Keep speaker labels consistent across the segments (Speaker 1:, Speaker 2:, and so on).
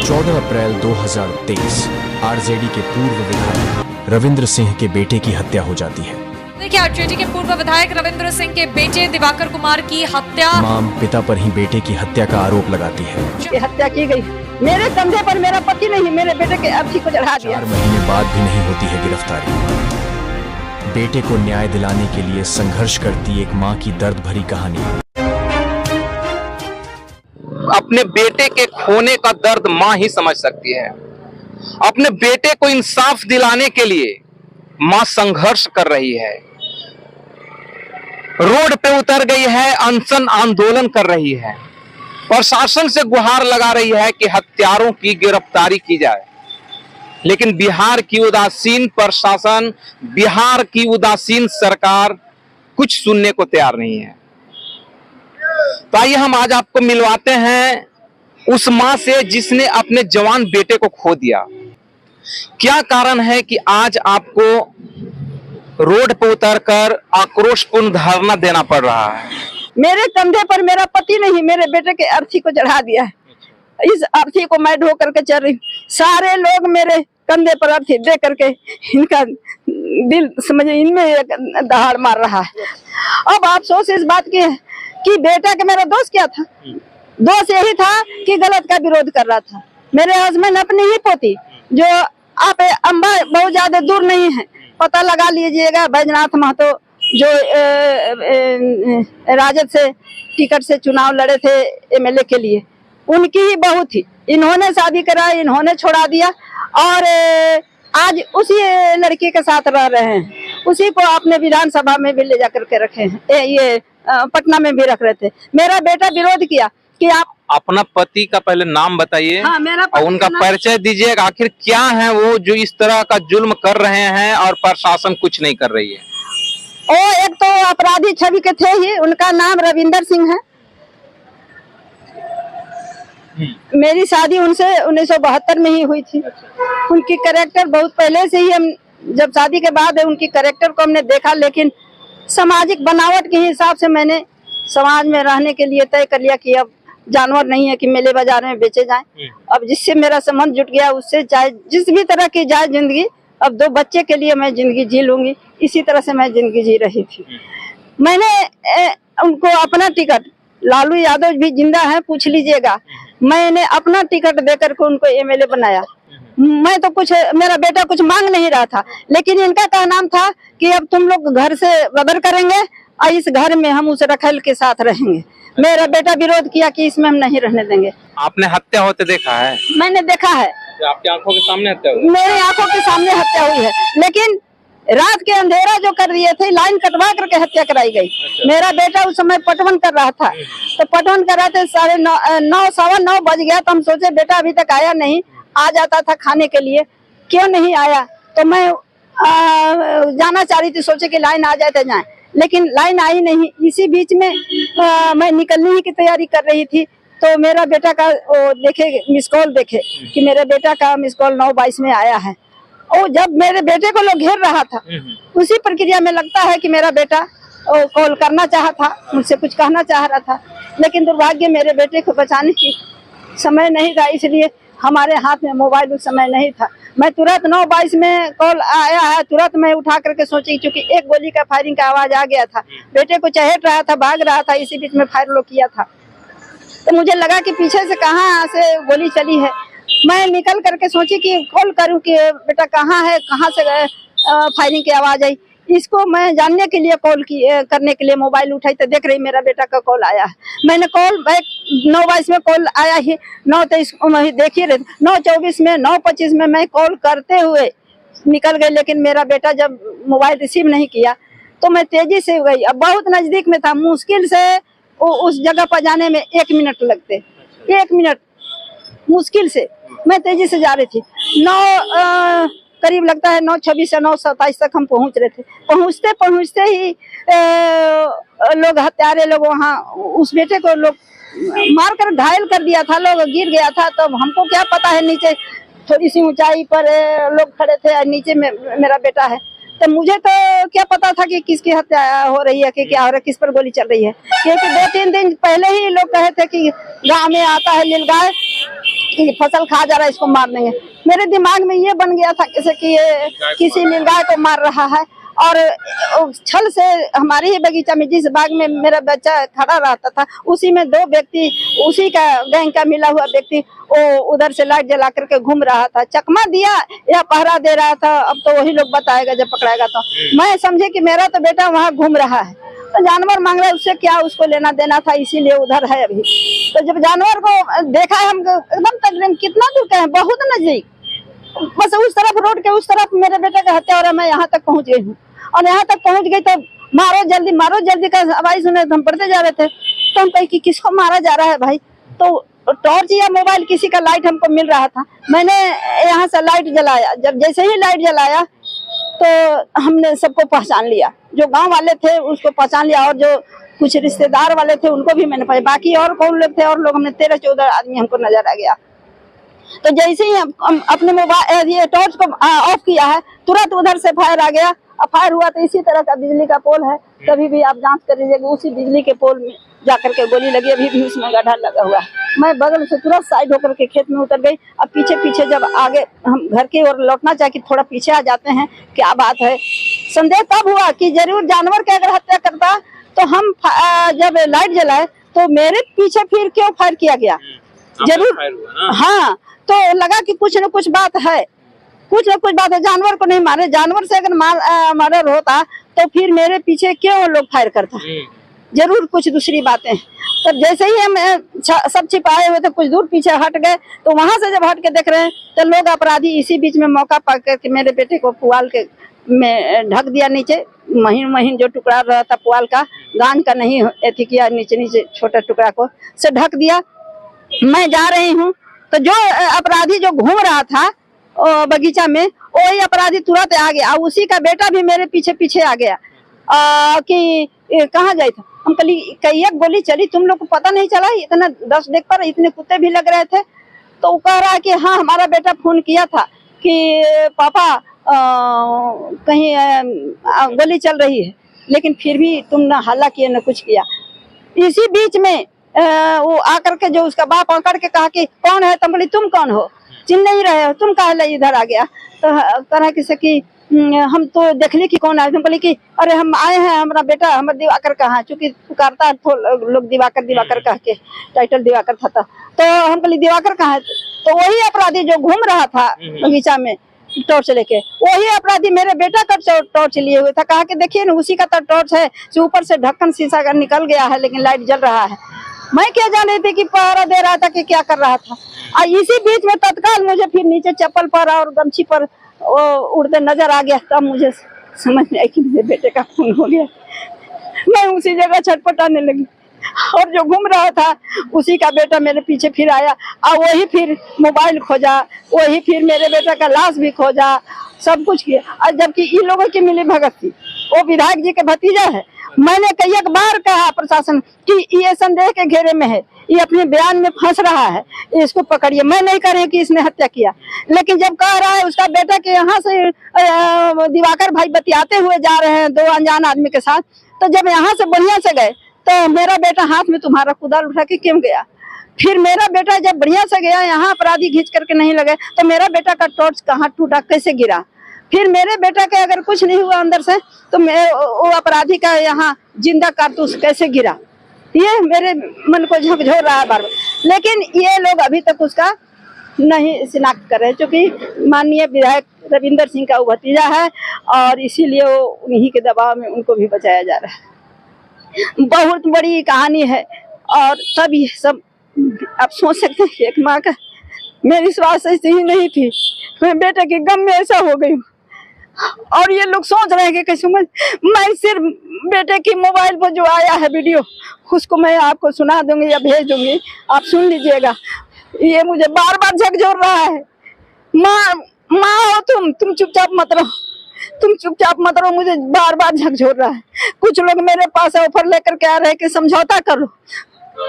Speaker 1: 14 अप्रैल 2023 RJD के पूर्व विधायक रविंद्र सिंह के बेटे की हत्या हो जाती है।
Speaker 2: देखिए, आरजेडी के पूर्व विधायक रविंद्र सिंह के बेटे दिवाकर कुमार की हत्या।
Speaker 1: मां पिता पर ही बेटे की हत्या का आरोप लगाती है।
Speaker 3: हत्या की गई, मेरे कंधे पर मेरा पति नहीं मेरे बेटे के अर्थी को चढ़ा दिया।
Speaker 1: 4 महीने बाद भी नहीं होती है गिरफ्तारी। बेटे को न्याय दिलाने के लिए संघर्ष करती एक मां की दर्द भरी कहानी।
Speaker 4: अपने बेटे के खोने का दर्द मां ही समझ सकती है। अपने बेटे को इंसाफ दिलाने के लिए मां संघर्ष कर रही है, रोड पे उतर गई है, अनशन आंदोलन कर रही है, प्रशासन से गुहार लगा रही है कि हत्यारों की गिरफ्तारी की जाए। लेकिन बिहार की उदासीन प्रशासन, बिहार की उदासीन सरकार कुछ सुनने को तैयार नहीं है। तो आइए हम आज आपको मिलवाते हैं उस मां से जिसने अपने जवान बेटे को खो दिया। क्या कारण है कि आज आपको रोड पर उतरकर आक्रोशपूर्ण धरना देना पड़ रहा है?
Speaker 3: मेरे कंधे पर मेरा पति नहीं मेरे बेटे के अर्थी को चढ़ा दिया है। इस अर्थी को मैं ढो करके चल रही, सारे लोग मेरे कंधे पर अर्थी दे करके इनका दिल समझे इनमें दहाड़ मार रहा है। अब अफसोस इस बात की है कि बेटा का मेरा दोस्त क्या था? दोस्त यही था कि गलत का विरोध कर रहा था। मेरे हस्बैंड अपनी ही पोती जो आप अम्बा बहुत ज्यादा दूर नहीं है, पता लगा लीजिएगा, बैजनाथ महतो जो राजद से टिकट से चुनाव लड़े थे एमएलए के लिए, उनकी ही बहू थी। इन्होंने शादी कराई, इन्होंने छोड़ा दिया और आज उसी लड़की के साथ रह रहे हैं। उसी को अपने विधानसभा में भी ले जाकर के रखे हैं, ये पटना में भी रख रहे थे। मेरा बेटा विरोध किया कि आप
Speaker 4: अपना पति का पहले नाम बताइए।
Speaker 3: हाँ, मेरा
Speaker 4: और उनका परिचय दीजिएगा। आखिर क्या है वो जो इस तरह का जुल्म कर रहे हैं और प्रशासन कुछ नहीं कर रही है?
Speaker 3: वो एक तो अपराधी छवि के थे ही, उनका नाम रविंदर सिंह है। मेरी शादी उनसे 1972 में ही हुई थी। उनकी कैरेक्टर बहुत पहले से ही, हम जब शादी के बाद उनकी कैरेक्टर को हमने देखा, लेकिन सामाजिक बनावट के हिसाब से मैंने समाज में रहने के लिए तय कर लिया कि अब जानवर नहीं है कि मेले बाजार में बेचे जाएं। अब जिससे मेरा संबंध जुट गया उससे चाहे जिस भी तरह की जाए जिंदगी, अब 2 बच्चे के लिए मैं जिंदगी जी लूंगी। इसी तरह से मैं जिंदगी जी रही थी। मैंने उनको अपना टिकट, लालू यादव भी जिंदा है, पूछ लीजिएगा, मैंने अपना टिकट देकर के उनको एमएलए बनाया। मैं तो कुछ, मेरा बेटा कुछ मांग नहीं रहा था, लेकिन इनका कहना था कि अब तुम लोग घर से बदर करेंगे और इस घर में हम उस रखैल के साथ रहेंगे। मेरा बेटा विरोध किया कि इसमें हम नहीं रहने देंगे।
Speaker 4: आपने हत्या होते देखा है?
Speaker 3: मैंने देखा है,
Speaker 4: आपकी आंखों के सामने हत्या हुई?
Speaker 3: मेरी आंखों के सामने हत्या हुई है, लेकिन रात के अंधेरा जो कर दिए थे, लाइन कटवा करके हत्या कराई गई। मेरा बेटा उस समय पटवन कर रहा था, तो पटवन कर रहे थे, 9:30 9:15 बज गया। तो हम सोचे बेटा अभी तक आया नहीं, आ जाता था खाने के लिए, क्यों नहीं आया? तो मैं जाना चाह रही थी, सोचे कि लाइन आ जाए तो जाए, लेकिन लाइन आई नहीं। इसी बीच में मैं निकलने की तैयारी कर रही थी, तो मेरा बेटा का देखे मिस कॉल देखे कि मेरे बेटा का मिस कॉल 9:22 में आया है। और जब मेरे बेटे को लोग घेर रहा था, उसी प्रक्रिया में लगता है कि मेरा बेटा कॉल करना चाहा था, मुझसे कुछ कहना चाह रहा था, लेकिन दुर्भाग्य मेरे बेटे को बचाने की समय नहीं था, इसलिए हमारे हाथ में मोबाइल उस समय नहीं था। मैं तुरंत 9:22 में कॉल आया है, तुरंत मैं उठा करके सोची, क्योंकि एक गोली का फायरिंग का आवाज आ गया था, बेटे को चहेट रहा था, भाग रहा था, इसी बीच में फायर लोग किया था। तो मुझे लगा कि पीछे से कहाँ से गोली चली है। मैं निकल करके सोची कि कॉल करूं कि बेटा कहाँ है, कहाँ से फायरिंग की आवाज आई। इसको मैं जानने के लिए कॉल करने के लिए मोबाइल उठाई, तो देख रही मेरा बेटा का कॉल आया है। मैंने कॉल बैक 9:22 में कॉल आया ही, 9:23 देखिए 9:24 में, 9:25 में मैं कॉल करते हुए निकल गई, लेकिन मेरा बेटा जब मोबाइल रिसीव नहीं किया तो मैं तेजी से गई। अब बहुत नजदीक में था, मुश्किल से उस जगह पर जाने में 1 मिनट लगते, 1 मिनट मुश्किल से मैं तेजी से जा रही थी। करीब लगता है 9:26 से 9:27 तक हम पहुंच रहे थे। पहुंचते पहुंचते ही लोग हत्यारे लोग वहाँ उस बेटे को लोग मार कर घायल कर दिया था, लोग गिर गया था। तो हमको क्या पता है, नीचे थोड़ी सी ऊंचाई पर लोग खड़े थे, नीचे में मेरा बेटा है। तो मुझे तो क्या पता था कि किसकी हत्या हो रही है, कि क्या हो रहा है, किस पर गोली चल रही है, क्योंकि 2-3 दिन पहले ही लोग कहे थे कि गांव में आता है नीलगाय, फसल खा जा रहा है, इसको मार देंगे। मेरे दिमाग में ये बन गया था जैसे कि ये किसी नीलगाय को मार रहा है। और छल से हमारे ही बगीचा में जिस बाग में मेरा बच्चा खड़ा रहता था, उसी में 2 व्यक्ति, उसी का गैंग का मिला हुआ व्यक्ति वो उधर से लाइट जला करके घूम रहा था, चकमा दिया या पहरा दे रहा था। अब तो वही लोग बताएगा जब पकड़ाएगा। तो मैं समझे कि मेरा तो बेटा वहाँ घूम रहा है, तो जानवर मांग रहा है, उससे क्या उसको लेना देना था, इसीलिए उधर है अभी। तो जब जानवर को देखा है हम एकदम तकरीबन कितना दूर का है, बहुत नजदीक, बस उस तरफ रोड के उस तरफ मेरे बेटे का हत्या हो रहा है। मैं यहाँ तक पहुँच गई हूँ, और यहाँ तक पहुँच गई तो मारो जल्दी का आवाज सुने। तो हम पढ़ते जा रहे थे, तो हम कहे कि किसको मारा जा रहा है भाई। तो टॉर्च या मोबाइल किसी का लाइट हमको मिल रहा था, मैंने यहाँ से लाइट जलाया। जब जैसे ही लाइट जलाया तो हमने सबको पहचान लिया, जो गांव वाले थे उसको पहचान लिया, और जो कुछ रिश्तेदार वाले थे उनको भी मैंने पहचान। बाकी और कौन लोग थे, और लोग हमने 13-14 आदमी हमको नजर आ गया। तो जैसे ही हम अपने मोबाइल ये टॉर्च को ऑफ किया है, तुरंत उधर से फायर आ गया। अब फायर हुआ तो इसी तरह का बिजली का पोल है, कभी भी आप जांच कर लीजिएगा, उसी बिजली के पोल में जाकर के गोली लगी, अभी भी उसमें गड्ढा लगा हुआ है। मैं बगल से तुरंत साइड होकर के खेत में उतर गई। अब पीछे जब आगे हम घर की ओर लौटना चाहिए, थोड़ा पीछे आ जाते हैं, क्या बात है। संदेह तब हुआ कि जरूर जानवर के अगर हत्या करता तो हम जब लाइट जलाए तो मेरे पीछे फिर क्यों फायर किया गया, जरूर। हाँ, तो लगा कि कुछ न कुछ बात है, कुछ न कुछ बात है। जानवर को नहीं मारे, जानवर से अगर मर्डर होता तो फिर मेरे पीछे क्यों लोग फायर करता, जरूर कुछ दूसरी बातें। तब जैसे ही हम सब छिपाए हुए थे, कुछ दूर पीछे हट गए, तो वहां से जब हट के देख रहे हैं तो लोग अपराधी इसी बीच में मौका पा करके मेरे बेटे को पुआल के में ढक दिया, नीचे महीन जो टुकड़ा रहा था पुआल का, गांज का नहीं एथी किया, नीचे छोटा टुकड़ा को से ढक दिया। मैं जा रही हूँ तो जो अपराधी जो घूम रहा था बगीचा में, वही अपराधी तुरंत आ गया, उसी का बेटा भी मेरे पीछे आ गया कि कहाँ जाए था। हम कई एक गोली चली, तुम लोग को पता नहीं चला, इतना 10 देख पर इतने कुत्ते भी लग रहे थे। तो वो कह रहा है कि हाँ, हमारा बेटा फोन किया था कि पापा कहीं गोली चल रही है, लेकिन फिर भी तुम न हल्ला किए न कुछ किया। इसी बीच में वो आकर के जो उसका बाप आकर के कहा कि कौन है, तुम बोली तुम कौन हो, चिन्ह नहीं रहे हो, तुम काहे ले इधर आ गया। तो कहा कि हम तो देख ली कि कौन आए। तुम बोली कि अरे हम आए हैं, हमारा बेटा हमारा दिवाकर कहाँ, चूंकि पुकारता तो लोग दिवाकर कह के टाइटल दिवाकर था। तो हम बोली दिवाकर कहाँ है। तो वही अपराधी जो घूम रहा था बगीचा में टॉर्च लेके, वही अपराधी मेरे बेटा का टॉर्च लिए हुए था। कहा कि देखिए ना, उसी का तो टॉर्च है, ऊपर से ढक्कन शीशा का निकल गया है, लेकिन लाइट जल रहा है। मैं क्या जान रही थी कि पहरा दे रहा था कि क्या कर रहा था। और इसी बीच में तत्काल मुझे फिर नीचे चप्पल पर और गमछी पर उड़ते नजर आ गया। तब मुझे समझ में आई कि मेरे बेटे का खून हो गया। मैं उसी जगह छटपटाने लगी, और जो घूम रहा था उसी का बेटा मेरे पीछे फिर आया, और वही फिर मोबाइल खोजा, वही फिर मेरे बेटे का लाश भी खोजा, सब कुछ किया। और जबकि इन लोगों की मिली भगत थी, वो विधायक जी के भतीजा है। मैंने कई एक बार कहा प्रशासन कि ये संदेह के घेरे में है, ये अपने बयान में फंस रहा है, इसको पकड़िए। मैं नहीं कह रही कि इसने हत्या किया, लेकिन जब कह रहा है उसका बेटा के यहाँ से दिवाकर भाई बतियाते हुए जा रहे हैं 2 अनजान आदमी के साथ, तो जब यहाँ से बढ़िया से गए तो मेरा बेटा हाथ में तुम्हारा कुदाल उठा के क्यों गया। फिर मेरा बेटा जब बढ़िया से गया, यहाँ अपराधी खींच करके नहीं लगे, तो मेरा बेटा का टॉर्च कहाँ टूटा, कैसे गिरा। फिर मेरे बेटा के अगर कुछ नहीं हुआ अंदर से, तो वो अपराधी का यहाँ जिंदा कारतूस कैसे गिरा। ये मेरे मन को झकझोर रहा है बार बार। लेकिन ये लोग अभी तक उसका नहीं शिनाख्त कर रहे, क्योंकि माननीय विधायक रविंदर सिंह का वो भतीजा है, और इसीलिए वो उन्हीं के दबाव में उनको भी बचाया जा रहा है। बहुत बड़ी कहानी है, और तब ये सब आप सोच सकते हैं, एक माँ का मेरी स्वास्थ्य ऐसी ही नहीं थी, मैं बेटे के गम में ऐसा हो गई हूँ। और ये लोग सोच रहे हैं कि कैसे मैं सिर्फ बेटे की मोबाइल पर जो आया है वीडियो, उसको मैं आपको सुना दूंगी या भेज दूंगी, आप सुन लीजिएगा। ये मुझे बार बार झकझोर रहा है। माँ माँ हो तुम चुपचाप मत रहो, तुम चुपचाप मत रहो। मुझे बार बार झकझोर रहा है। कुछ लोग मेरे पास ऑफर लेकर के आ रहे हैं कि समझौता करो,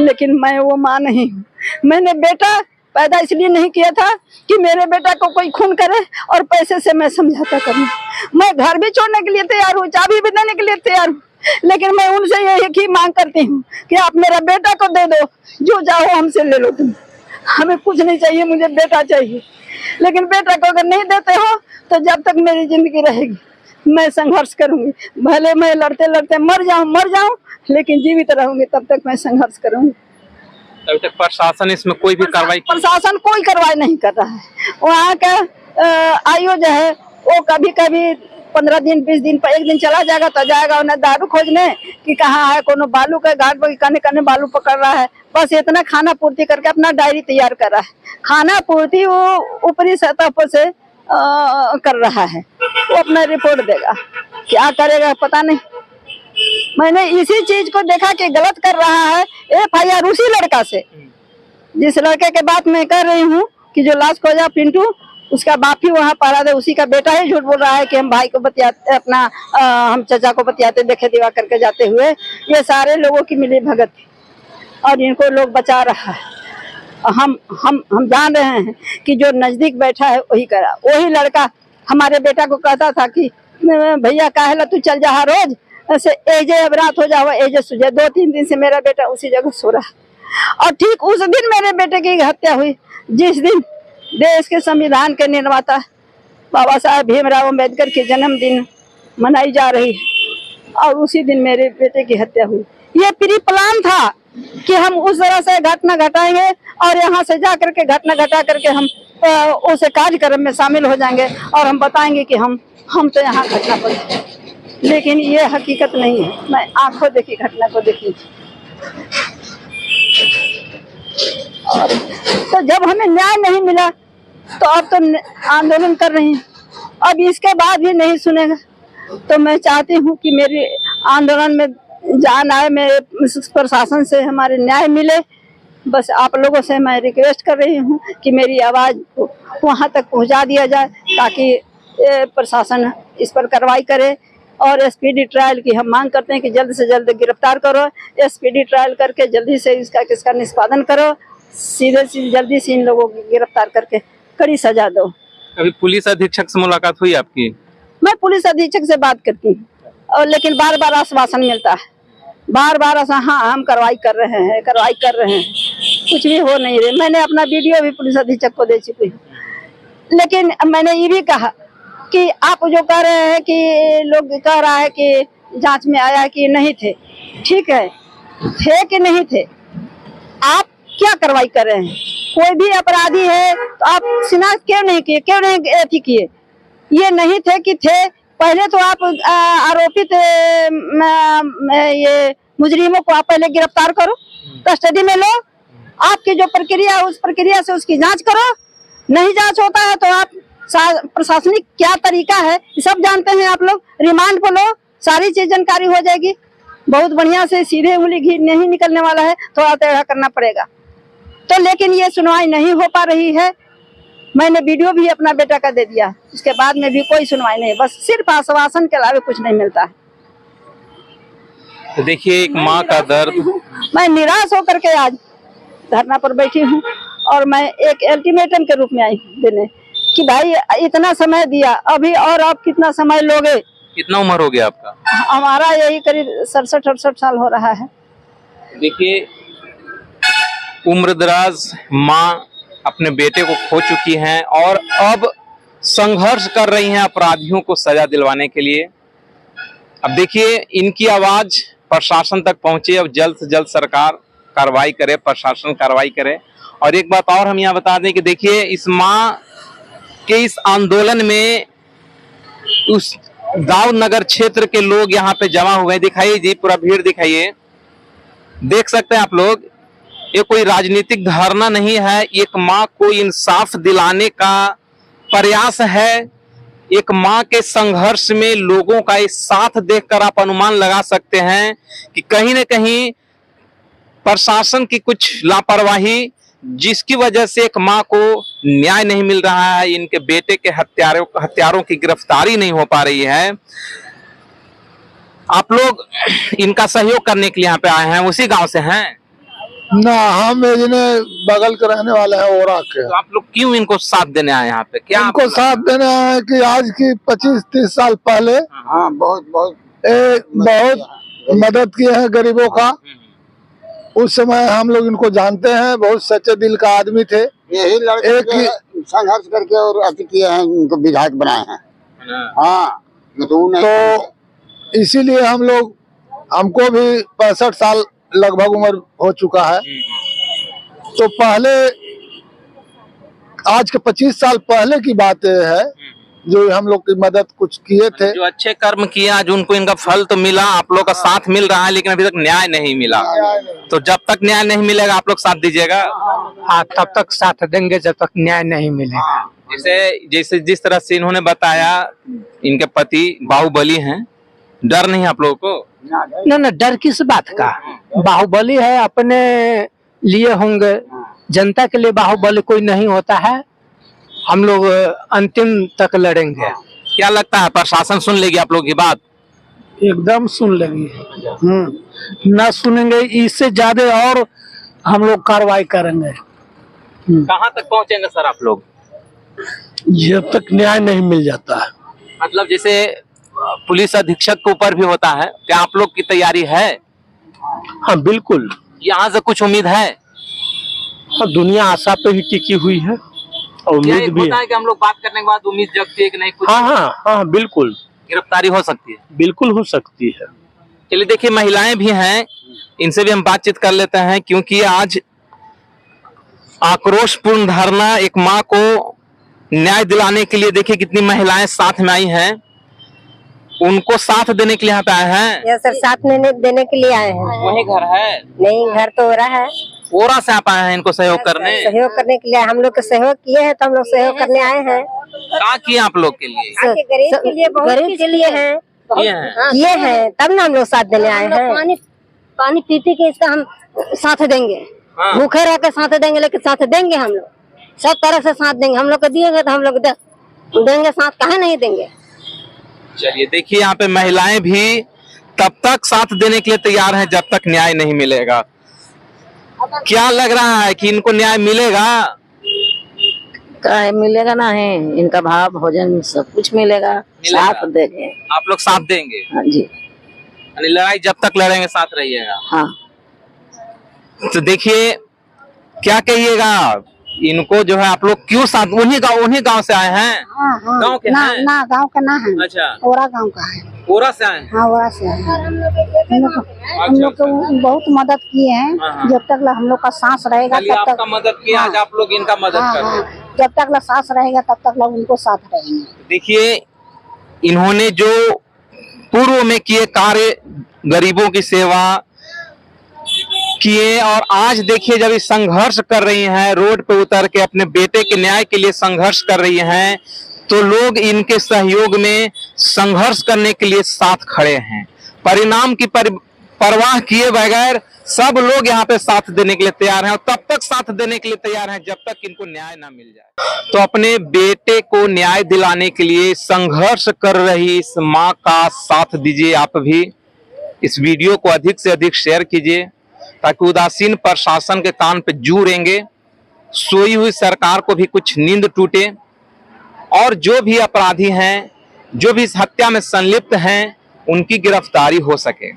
Speaker 3: लेकिन मैं वो माँ नहीं हूँ। मैंने बेटा पैदा इसलिए नहीं किया था कि मेरे बेटा को कोई खून करे और पैसे से मैं समझौता करूँ। मैं घर भी छोड़ने के लिए तैयार हूँ, चाबी भी देने के लिए तैयार हूँ, लेकिन मैं उनसे एक ही मांग करती हूँ कि आप मेरा बेटा को दे दो, जो चाहो हमसे ले लो तुम, हमें कुछ नहीं चाहिए, मुझे बेटा चाहिए। लेकिन बेटा को अगर नहीं देते हो तो जब तक मेरी जिंदगी रहेगी मैं संघर्ष करूंगी। भले मैं लड़ते लड़ते मर जाऊं, लेकिन जीवित रहूंगी तब तक मैं संघर्ष करूंगी।
Speaker 4: अभी तक प्रशासन इसमें कोई भी कार्रवाई
Speaker 3: प्रशासन कोई कार्रवाई नहीं कर रहा है। वहाँ का आईओ जो है वो कभी कभी 15 दिन 20 दिन पर एक दिन चला जाएगा तो जाएगा उन्हें दारू खोजने कि कहाँ है, कोनो बालू का घाट पर कने कने बालू पकड़ रहा है, बस इतना खाना पूर्ति करके अपना डायरी तैयार कर रहा है। खाना पूर्ति वो ऊपरी सतह पर से कर रहा है, वो अपना रिपोर्ट देगा, क्या करेगा पता नहीं। मैंने इसी चीज को देखा कि गलत कर रहा है। FIR उसी लड़का से, जिस लड़के के बात मैं कर रही हूँ कि जो लाश खोजा पिंटू, उसका बाप ही वहाँ पड़ा था, उसी का बेटा ही झूठ बोल रहा है कि हम भाई को बतियाते अपना हम चचा को बतियाते देखे दिवा करके जाते हुए। ये सारे लोगों की मिली भगत थी और इनको लोग बचा रहा है। हम जान रहे हैं कि जो नजदीक बैठा है वही करा। वही लड़का हमारे बेटा को कहता था कि भैया काहेला तू चल जा रोज ऐसे, एजे अब रात हो जाओ एजे सुझे। 2-3 दिन से मेरा बेटा उसी जगह सो रहा है। और ठीक उस दिन मेरे बेटे की हत्या हुई जिस दिन देश के संविधान के निर्माता बाबा साहब भीमराव अम्बेडकर की जन्मदिन मनाई जा रही है, और उसी दिन मेरे बेटे की हत्या हुई। ये प्री प्लान था कि हम उस तरह से घटना घटाएंगे और यहाँ से जा करके घटना घटा करके हम उस कार्यक्रम में शामिल हो जाएंगे और हम बताएंगे कि हम तो यहाँ घटना पर। लेकिन ये हकीकत नहीं है। मैं आंखों देखी घटना को देखी। और तो जब हमें न्याय नहीं मिला तो अब तो आंदोलन कर रही हैं, अब इसके बाद भी नहीं सुनेगा। तो मैं चाहती हूँ कि मेरी आंदोलन में जान आए, मेरे प्रशासन से हमारे न्याय मिले। बस आप लोगों से मैं रिक्वेस्ट कर रही हूँ कि मेरी आवाज़ को वहाँ तक पहुँचा दिया जाए ताकि प्रशासन इस पर कार्रवाई करे। और SPD ट्रायल की हम मांग करते हैं कि जल्द से जल्द गिरफ्तार करो, SPD ट्रायल करके जल्दी से इसका निष्पादन करो, सीधे जल्दी से इन लोगों को गिरफ्तार करके कड़ी सजा दो।
Speaker 4: अभी पुलिस अधीक्षक से मुलाकात हुई आपकी?
Speaker 3: मैं पुलिस अधीक्षक से बात करती हूँ, और लेकिन बार बार आश्वासन मिलता है, बार बार हाँ हम कार्रवाई कर रहे हैं, कुछ भी हो नहीं रही। मैंने अपना वीडियो भी पुलिस अधीक्षक को दे चुकी हूँ, लेकिन मैंने ये भी कहा कि आप जो कह रहे हैं कि लोग कह रहा है कि जांच में आया कि नहीं थे, ठीक है, थे कि नहीं थे, आप क्या कार्रवाई कर रहे हैं? कोई भी अपराधी है तो आप शिनाख्त क्यों नहीं किए? ये नहीं थे कि थे, पहले तो आप आरोपित ये मुजरिमों को आप पहले गिरफ्तार करो, कस्टडी में लो, आपकी जो प्रक्रिया उस प्रक्रिया से उसकी जांच करो। नहीं जांच होता है तो आप प्रशासनिक क्या तरीका है सब जानते हैं आप लोग, रिमांड पर लो, सारी चीज जानकारी हो जाएगी। बहुत बढ़िया से सीधे उंगली घी नहीं निकलने वाला है, थोड़ा टेढ़ा करना पड़ेगा। तो लेकिन ये सुनवाई नहीं हो पा रही है। मैंने वीडियो भी अपना बेटा का दे दिया, उसके बाद में भी कोई सुनवाई नहीं, बस सिर्फ आश्वासन के अलावा कुछ नहीं मिलता है।
Speaker 4: तो देखिए एक माँ का दर्द।
Speaker 3: मैं निराश होकर के आज धरना पर बैठी हूँ और मैं एक अल्टीमेटम के रूप में आई हूँ देने कि भाई इतना समय दिया, अभी और आप कितना समय लोगे?
Speaker 4: कितना उम्र हो गया आपका?
Speaker 3: हमारा यही करीब 67-68 साल हो रहा है।
Speaker 4: देखिए उम्रदराज माँ अपने बेटे को खो चुकी हैं और अब संघर्ष कर रही हैं अपराधियों को सजा दिलवाने के लिए। अब देखिए इनकी आवाज प्रशासन तक पहुंचे, अब जल्द से जल्द सरकार कार्रवाई करे, प्रशासन कार्रवाई करे। और एक बात और हम यहाँ बता दें कि देखिए इस माँ के इस आंदोलन में उस दाऊद नगर क्षेत्र के लोग यहाँ पे जमा हुए। दिखाइए जी, पूरा भीड़ दिखाइए, देख सकते हैं आप लोग। ये कोई राजनीतिक धरना नहीं है, एक माँ को इंसाफ दिलाने का प्रयास है। एक माँ के संघर्ष में लोगों का इस साथ देखकर आप अनुमान लगा सकते हैं कि कहीं न कहीं प्रशासन की कुछ लापरवाही जिसकी वजह से एक माँ को न्याय नहीं मिल रहा है, इनके बेटे के हत्यारों की गिरफ्तारी नहीं हो पा रही है। आप लोग इनका सहयोग करने के लिए यहाँ पे आए हैं, उसी गांव से हैं?
Speaker 5: ना, हम बगल के रहने वाले हैं, ओरा के।
Speaker 4: तो आप लोग क्यों इनको साथ देने आए यहाँ पे? क्या
Speaker 5: इनको साथ देने आए हैं कि आज की 25-30 साल पहले बहुत मदद किए हैं गरीबों का। उस समय हम लोग इनको जानते हैं, बहुत सच्चे दिल का आदमी थे।
Speaker 6: यही लड़के संघर्ष करके और अति किए हैं, इनको विधायक बनाए हैं। हाँ,
Speaker 5: तो इसीलिए हमको भी 65 साल लगभग उम्र हो चुका है। तो पहले, आज के 25 साल पहले की बात है जो हम लोग की मदद कुछ किए थे।
Speaker 4: जो अच्छे कर्म किए आज उनको इनका फल तो मिला, आप लोग का साथ मिल रहा है, लेकिन अभी तक न्याय नहीं मिला। तो जब तक न्याय नहीं मिलेगा आप लोग साथ दीजिएगा?
Speaker 7: हाँ, तब तक साथ देंगे जब तक न्याय नहीं मिलेगा।
Speaker 4: जैसे जिस तरह से इन्होंने बताया, इनके पति बाहुबली हैं, डर नहीं आप लोगों को?
Speaker 7: ना, डर किस बात का? बाहुबली है, अपने लिए होंगे, जनता के लिए बाहुबली कोई नहीं होता है। हम लोग अंतिम तक लड़ेंगे।
Speaker 4: क्या लगता है प्रशासन सुन लेगी आप लोगों की बात?
Speaker 7: एकदम सुन लेंगे। ना सुनेंगे, इससे ज्यादा और हम लोग कार्रवाई करेंगे।
Speaker 4: कहाँ तक पहुँचेंगे सर आप लोग?
Speaker 7: जब तक न्याय नहीं मिल जाता है।
Speaker 4: मतलब जैसे पुलिस अधीक्षक के ऊपर भी होता है, क्या आप लोग की तैयारी है?
Speaker 7: हाँ, बिल्कुल।
Speaker 4: यहाँ से कुछ उम्मीद है?
Speaker 7: हाँ, दुनिया आशा पे ही टिकी हुई है और उम्मीद भी
Speaker 4: है कि हम लोग बात करने के बाद उम्मीद जगती है कि नहीं कुछ?
Speaker 7: हाँ, बिल्कुल
Speaker 4: गिरफ्तारी हो सकती है।
Speaker 7: बिल्कुल हो सकती है।
Speaker 4: चलिए, देखिए महिलाएं भी हैं, इनसे भी हम बातचीत कर लेते हैं, क्योंकि आज आक्रोशपूर्ण धरना, एक माँ को न्याय दिलाने के लिए देखिए कितनी महिलाएं साथ में आई हैं, उनको साथ देने के लिए यहाँ पे आए हैं।
Speaker 3: यस सर, साथ देने के लिए आए हैं।
Speaker 4: वही घर है?
Speaker 3: नहीं, घर तो ओरा है।
Speaker 4: ओरा से आप आए हैं इनको सहयोग करने?
Speaker 3: सहयोग करने के लिए हम लोग के सहयोग किए हैं, तो हम लोग सहयोग करने आए हैं।
Speaker 4: क्या किए आप लोग के लिए?
Speaker 3: गरीब के लिए हैं, किए हैं, तब ना हम लोग साथ देने आए हैं। पानी पी के इसका हम साथ देंगे। भूखे रह के साथ देंगे, लेकिन साथ देंगे हम लोग, सब तरह से साथ देंगे। हम लोग को दिएंगे तो हम लोग देंगे साथ, काहे नहीं देंगे।
Speaker 4: चलिए, देखिए यहाँ पे महिलाएं भी तब तक साथ देने के लिए तैयार हैं जब तक न्याय नहीं मिलेगा। क्या लग रहा है कि इनको न्याय मिलेगा?
Speaker 3: मिलेगा ना है, इनका भाव भोजन सब कुछ मिलेगा। साथ देंगे,
Speaker 4: आप लोग साथ देंगे?
Speaker 3: हाँ जी।
Speaker 4: यानी लड़ाई जब तक लड़ेंगे साथ रहिएगा?
Speaker 3: हाँ।
Speaker 4: तो देखिए, क्या कहिएगा इनको, जो है आप लोग क्यों साथ? उन्हीं गांव से आए हैं? गांव के हैं?
Speaker 3: ना, गांव का ना है।
Speaker 4: अच्छा,
Speaker 3: ओरा गांव का है।
Speaker 4: ओरा से आए हैं?
Speaker 3: हाँ, ओरा से आए हैं। हम लोग को बहुत मदद किए हैं। जब तक हम लोग का सांस रहेगा तब तक
Speaker 4: आपका मदद किया, आज आप लोग इनका मदद कर रहे हैं।
Speaker 3: जब तक सांस रहेगा तब तक लोग उनको साथ रहेंगे।
Speaker 4: देखिए, इन्होंने जो पूर्व में किए कार्य, गरीबों की सेवा किए, और आज देखिए जब ये संघर्ष कर रही हैं, रोड पे उतर के अपने बेटे के न्याय के लिए संघर्ष कर रही हैं, तो लोग इनके सहयोग में संघर्ष करने के लिए साथ खड़े हैं। परिणाम की परवाह किए बगैर सब लोग यहाँ पे साथ देने के लिए तैयार हैं, और तब तक साथ देने के लिए तैयार हैं जब तक इनको न्याय ना मिल जाए। तो अपने बेटे को न्याय दिलाने के लिए संघर्ष कर रही इस माँ का साथ दीजिए। आप भी इस वीडियो को अधिक से अधिक शेयर कीजिए, ताकि उदासीन प्रशासन के कान पे जू रेंगे, सोई हुई सरकार को भी कुछ नींद टूटे, और जो भी अपराधी हैं, जो भी इस हत्या में संलिप्त हैं, उनकी गिरफ्तारी हो सके।